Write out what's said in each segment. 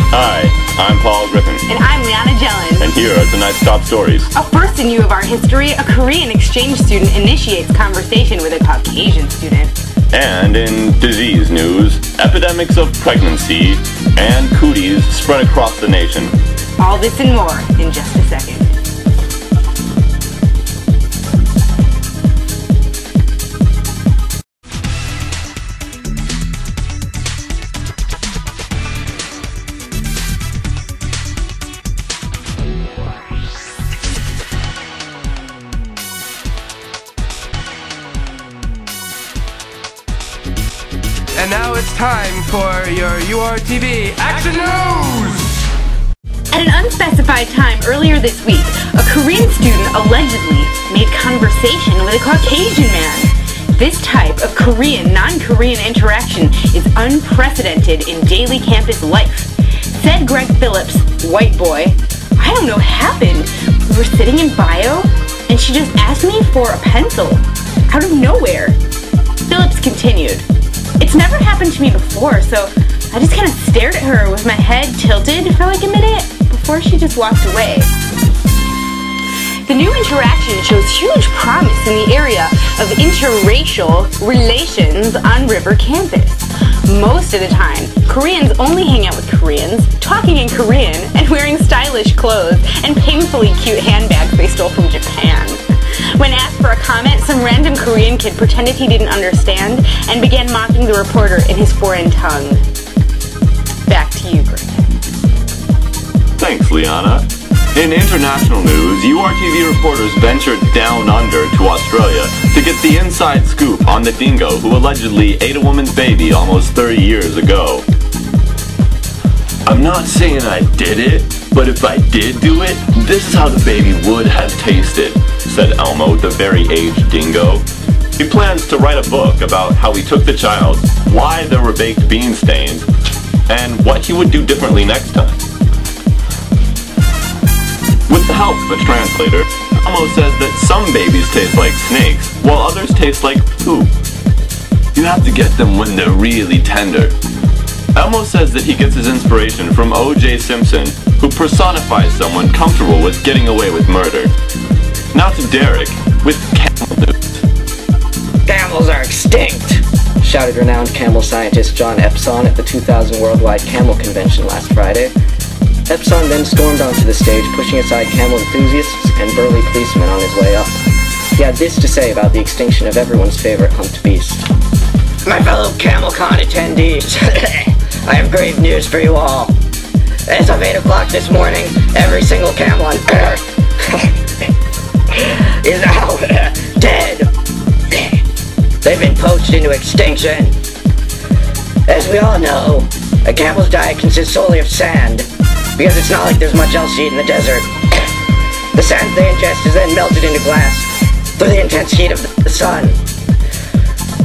Hi, I'm Paul Griffin. And I'm Liana Jellin. And here are tonight's top stories. Up first in U of R history, a Korean exchange student initiates conversation with a Caucasian student. And in disease news, epidemics of pregnancy and cooties spread across the nation. All this and more in just a second. And now it's time for your URTV Action News! At an unspecified time earlier this week, a Korean student allegedly made conversation with a Caucasian man. This type of Korean, non-Korean interaction is unprecedented in daily campus life. Said Greg Phillips, white boy, "I don't know what happened. We were sitting in bio, and she just asked me for a pencil. Out of nowhere." Phillips continued, "It's never happened to me before, so I just kind of stared at her with my head tilted for like a minute before she just walked away." The new interaction shows huge promise in the area of interracial relations on River campus. Most of the time, Koreans only hang out with Koreans, talking in Korean, and wearing stylish clothes and painfully cute handbags they stole from Japan. When asked for a comment, some random Korean kid pretended he didn't understand and began mocking the reporter in his foreign tongue. Back to you, Greg. Thanks, Liana. In international news, URTV reporters ventured down under to Australia to get the inside scoop on the dingo who allegedly ate a woman's baby almost 30 years ago. "I'm not saying I did it, but if I did do it, this is how the baby would have tasted," said Elmo, the very aged dingo. He plans to write a book about how he took the child, why there were baked bean stains, and what he would do differently next time. With the help of a translator, Elmo says that some babies taste like snakes, while others taste like poop. You have to get them when they're really tender. Elmo says that he gets his inspiration from O.J. Simpson, who personifies someone comfortable with getting away with murder. Now to Derek with camel news. "Camels are extinct," shouted renowned camel scientist John Epson at the 2000 Worldwide Camel Convention last Friday. Epson then stormed onto the stage, pushing aside camel enthusiasts and burly policemen on his way up. He had this to say about the extinction of everyone's favorite humped beast. "My fellow CamelCon attendees, I have grave news for you all. As of 8 o'clock this morning, every single camel on Earth is now dead. They've been poached into extinction. As we all know, a camel's diet consists solely of sand, because it's not like there's much else to eat in the desert. The sand they ingest is then melted into glass through the intense heat of the sun.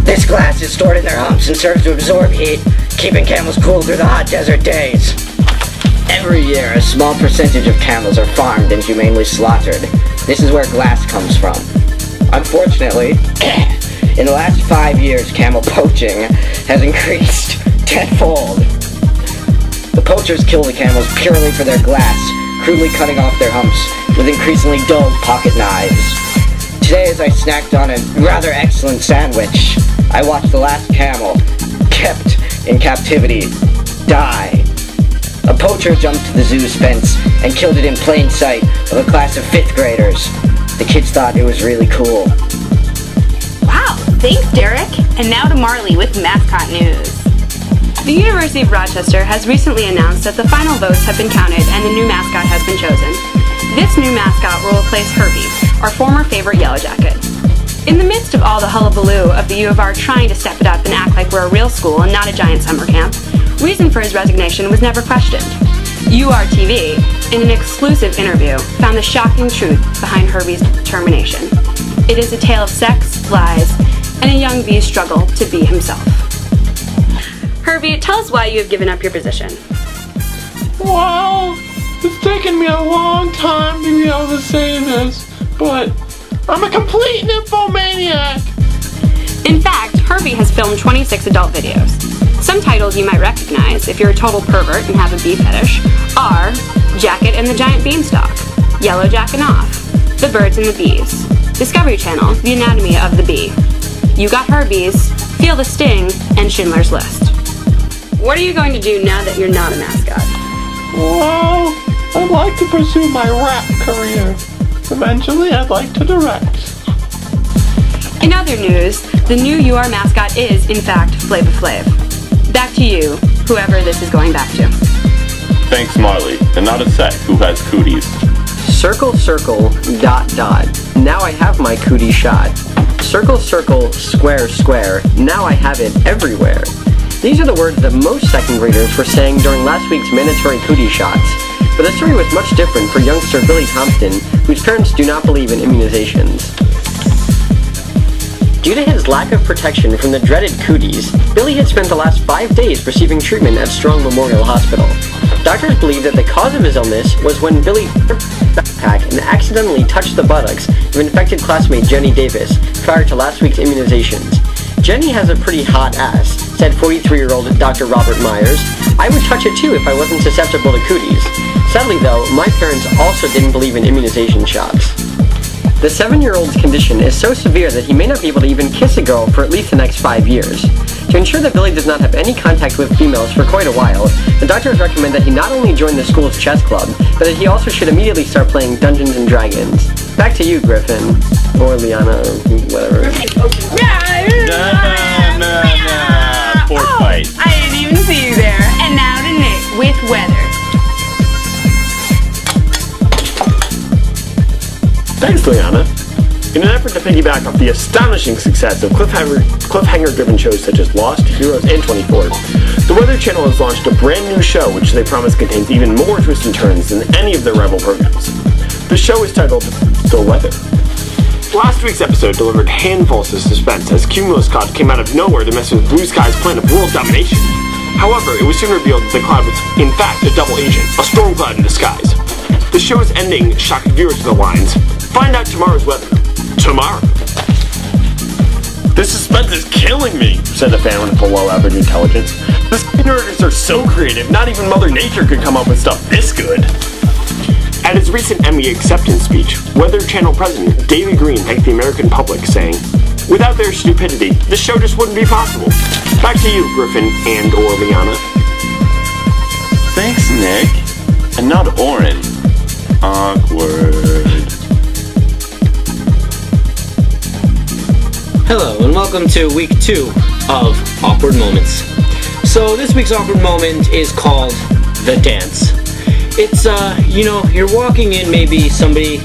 This glass is stored in their humps and serves to absorb heat, keeping camels cool through the hot desert days. Every year, a small percentage of camels are farmed and humanely slaughtered. This is where glass comes from. Unfortunately, in the last 5 years, camel poaching has increased tenfold. The poachers kill the camels purely for their glass, crudely cutting off their humps with increasingly dull pocket knives. Today, as I snacked on a rather excellent sandwich, I watched the last camel, kept in captivity, die. A poacher jumped to the zoo's fence and killed it in plain sight of a class of 5th graders. The kids thought it was really cool. Wow, thanks, Derek. And now to Marley with mascot news. The University of Rochester has recently announced that the final votes have been counted and the new mascot has been chosen. This new mascot will replace Herbie, our former favorite Yellow Jacket. In the midst of all the hullabaloo of the U of R trying to step it up and act like we're a real school and not a giant summer camp, reason for his resignation was never questioned. URTV, in an exclusive interview, found the shocking truth behind Herbie's termination. It is a tale of sex, lies, and a young V's struggle to be himself. Herbie, tell us why you have given up your position. Well, it's taken me a long time to be able to say this, but I'm a complete nymphomaniac. In fact, Herbie has filmed 26 adult videos. Some titles you might recognize if you're a total pervert and have a bee fetish are Jacket and the Giant Beanstalk, Yellow Jack and Off, The Birds and the Bees, Discovery Channel, The Anatomy of the Bee, You Got Herpes, Feel the Sting, and Schindler's List. What are you going to do now that you're not a mascot? Well, I'd like to pursue my rap career. Eventually, I'd like to direct. In other news, the new UR mascot is, in fact, Flava Flav. Back to you, whoever this is going back to. Thanks, Marley, and not a sec who has cooties. Circle, circle, dot, dot. Now I have my cootie shot. Circle, circle, square, square. Now I have it everywhere. These are the words that most second graders were saying during last week's mandatory cootie shots. But the story was much different for youngster Billy Thompson, whose parents do not believe in immunizations. Due to his lack of protection from the dreaded cooties, Billy had spent the last 5 days receiving treatment at Strong Memorial Hospital. Doctors believe that the cause of his illness was when Billy took a backpack and accidentally touched the buttocks of infected classmate Jenny Davis prior to last week's immunizations. Jenny has a pretty hot ass, said 43-year-old Dr. Robert Myers. I would touch it too if I wasn't susceptible to cooties. Sadly though, my parents also didn't believe in immunization shots. The 7-year-old's condition is so severe that he may not be able to even kiss a girl for at least the next 5 years. To ensure that Billy does not have any contact with females for quite a while, the doctors recommend that he not only join the school's chess club, but that he also should immediately start playing Dungeons & Dragons. Back to you, Griffin. Or Liana, or whatever. Nah. Poor fight. I didn't even see you there. And now to Nick with weather. Thanks, Liana. In an effort to piggyback off the astonishing success of cliffhanger-driven shows such as Lost, Heroes, and 24, the Weather Channel has launched a brand new show which they promise contains even more twists and turns than any of their rival programs. The show is titled The Weather. Last week's episode delivered handfuls of suspense as Cumulus Cloud came out of nowhere to mess with Blue Sky's plan of world domination. However, it was soon revealed that the cloud was, in fact, a double agent, a storm cloud in disguise. The show's ending shocked viewers to the lines. Find out tomorrow's weather. Tomorrow. This suspense is killing me, said a fan with below average intelligence. The screenwriters are so creative, not even Mother Nature could come up with stuff this good. At his recent Emmy acceptance speech, Weather Channel President Davey Green thanked the American public, saying, "Without their stupidity, this show just wouldn't be possible." Back to you, Griffin and or Liana. Thanks, Nick. And not Oren. Awkward. Hello, and welcome to week 2 of Awkward Moments. So this week's awkward moment is called The Dance. It's, you're walking in,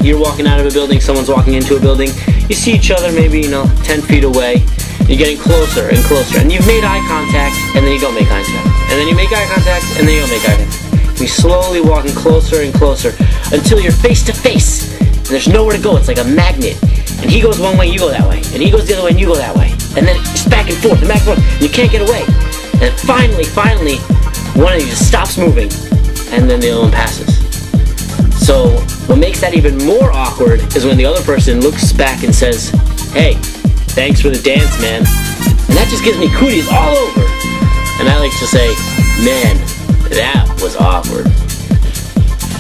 you're walking out of a building, someone's walking into a building, you see each other maybe, 10 feet away, you're getting closer and closer, and you've made eye contact, and then you don't make eye contact, and then you make eye contact, and then you don't make eye contact. You're slowly walking closer and closer, until you're face to face, and there's nowhere to go, it's like a magnet. And he goes one way, you go that way. And he goes the other way, and you go that way. And then it's back and forth, and back and forth. And you can't get away. And finally, one of you just stops moving. And then the other one passes. So, what makes that even more awkward is when the other person looks back and says, "Hey, thanks for the dance, man." And that just gives me cooties all over. And I like to say, man, that was awkward.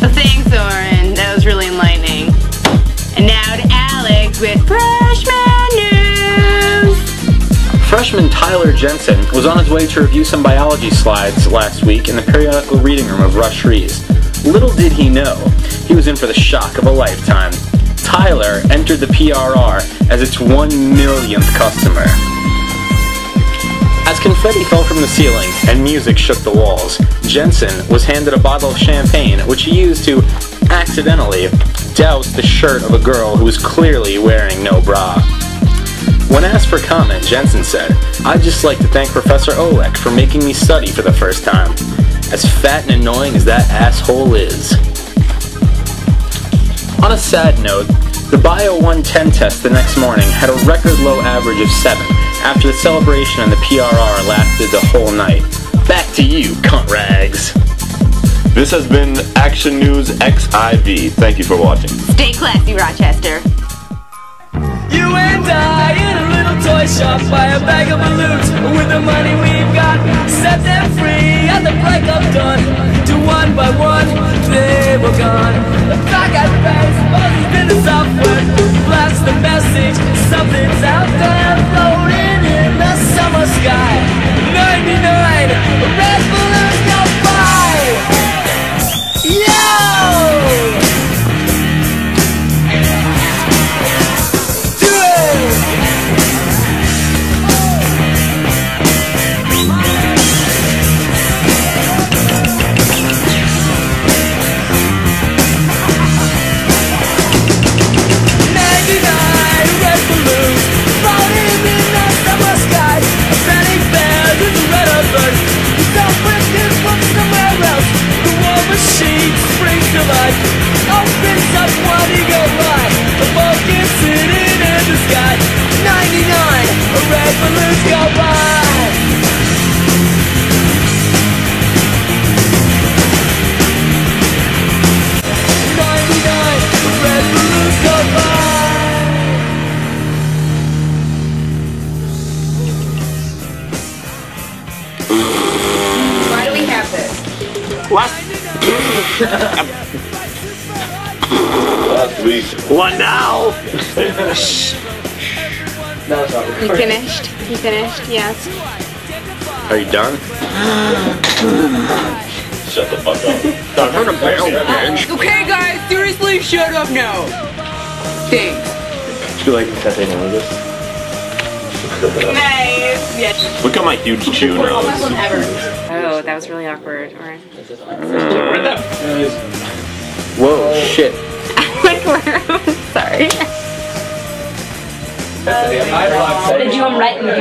Well, thanks, Oren. That was really enlightening. And now to Alex with freshman news. Freshman Tyler Jensen was on his way to review some biology slides last week in the periodical reading room of Rush Rees. Little did he know, he was in for the shock of a lifetime. Tyler entered the PRR as its 1 millionth customer. As confetti fell from the ceiling and music shook the walls, Jensen was handed a bottle of champagne, which he used to accidentally douse the shirt of a girl who was clearly wearing no bra. When asked for comment, Jensen said, "I'd just like to thank Professor Olek for making me study for the first time. As fat and annoying as that asshole is." On a sad note, the Bio 110 test the next morning had a record low average of 7 after the celebration and the PRR lasted the whole night. Back to you, cunt rags. This has been Action News XIV. Thank you for watching. Stay classy, Rochester. You You and I in a little toy shop, buy a bag of balloons. With the money we've got, set them free at the break of dawn. To one by one, they were gone. The clock had face, buzzed in the software. Blast the message, something's out there, floating in the summer sky. 99 red balloons go by. Yo! Do it! 99 red balloons floating in the summer sky. A panic bell is a red alert. The self-wishes from somewhere else. The war machine springs to life, opens up one eagle eye. The Vulcan sitting in the sky. 99 red balloons go by. Red balloons go by. Why do we have this? Last week. What now? You finished? You finished? Yes. Are you done? Shut the fuck up. I've heard a barrel bitch. Okay, guys, seriously, shut up now. Thanks. Do you like that they know this? Nice. Yes. Look at my huge chew nose. Oh, that was really awkward. Alright. Whoa, shit. Like, sorry. Did you right in the